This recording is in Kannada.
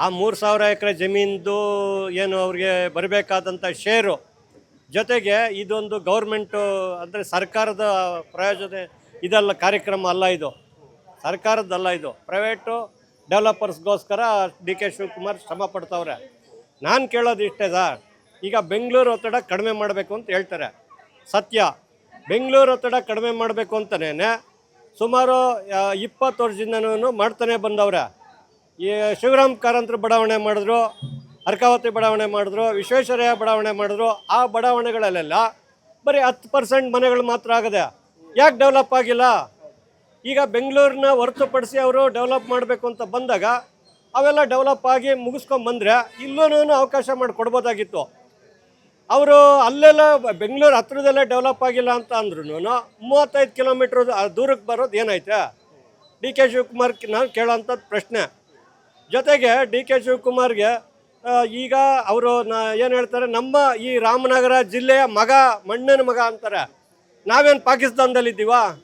ಆ 3,000 ಎಕರೆ ಜಮೀನ್ದು ಏನು ಅವ್ರಿಗೆ ಬರಬೇಕಾದಂಥ ಶೇರು, ಜೊತೆಗೆ ಇದೊಂದು ಗೌರ್ಮೆಂಟು ಅಂದರೆ ಸರ್ಕಾರದ ಪ್ರಯೋಜನೆ ಇದಲ್ಲ, ಕಾರ್ಯಕ್ರಮ ಅಲ್ಲ ಇದು, ಸರ್ಕಾರದ್ದಲ್ಲ ಇದು, ಪ್ರೈವೇಟು ಡೆವಲಪರ್ಸ್ಗೋಸ್ಕರ ಡಿ ಕೆ ಶಿವಕುಮಾರ್ ಶ್ರಮ ಪಡ್ತವ್ರೆ. ನಾನು ಕೇಳೋದು ಇಷ್ಟೇ ಸರ್, ಈಗ ಬೆಂಗಳೂರು ಒತ್ತಡ ಕಡಿಮೆ ಮಾಡಬೇಕು ಅಂತ ಹೇಳ್ತಾರೆ, ಸತ್ಯ. ಬೆಂಗಳೂರು ಒತ್ತಡ ಕಡಿಮೆ ಮಾಡಬೇಕು ಅಂತಲೇ ಸುಮಾರು 20 ವರ್ಷದಿಂದನೂ ಮಾಡ್ತಾನೆ ಬಂದವ್ರೆ. ಈ ಶಿವರಾಮ್ ಕಾರಂತರ ಬಡಾವಣೆ ಮಾಡಿದ್ರು, ಅರ್ಕಾವತಿ ಬಡಾವಣೆ ಮಾಡಿದ್ರು, ವಿಶ್ವೇಶ್ವರಯ್ಯ ಬಡಾವಣೆ ಮಾಡಿದ್ರು. ಆ ಬಡಾವಣೆಗಳಲ್ಲೆಲ್ಲ ಬರೀ 10% ಮನೆಗಳು ಮಾತ್ರ ಆಗದೆ. ಯಾಕೆ ಡೆವಲಪ್ ಆಗಿಲ್ಲ? ಈಗ ಬೆಂಗಳೂರನ್ನ ಹೊರತುಪಡಿಸಿ ಅವರು ಡೆವಲಪ್ ಮಾಡಬೇಕು ಅಂತ ಬಂದಾಗ ಅವೆಲ್ಲ ಡೆವಲಪ್ ಆಗಿ ಮುಗಿಸ್ಕೊಂಬಂದರೆ ಇಲ್ಲೂ ಅವಕಾಶ ಮಾಡಿಕೊಡ್ಬೋದಾಗಿತ್ತು. ಅವರು ಅಲ್ಲೆಲ್ಲ ಬೆಂಗಳೂರು ಹತ್ರದಲ್ಲೇ ಡೆವಲಪ್ ಆಗಿಲ್ಲ ಅಂತ ಅಂದ್ರೂ 35 ಕಿಲೋಮೀಟ್ರ್ ದೂರಕ್ಕೆ ಬರೋದು ಏನೈತೆ? ಡಿ ಕೆ ಶಿವಕುಮಾರ್ ನಾನು ಕೇಳೋಂಥದ್ದು ಪ್ರಶ್ನೆ. ಜೊತೆಗೆ ಡಿ ಕೆ ಶಿವಕುಮಾರ್ಗೆ ಈಗ ಅವರು ಏನು ಹೇಳ್ತಾರೆ, ನಮ್ಮ ಈ ರಾಮನಗರ ಜಿಲ್ಲೆಯ ಮಗ, ಮಣ್ಣಿನ ಮಗ ಅಂತಾರೆ. ನಾವೇನು ಪಾಕಿಸ್ತಾನದಲ್ಲಿದ್ದೀವಾ?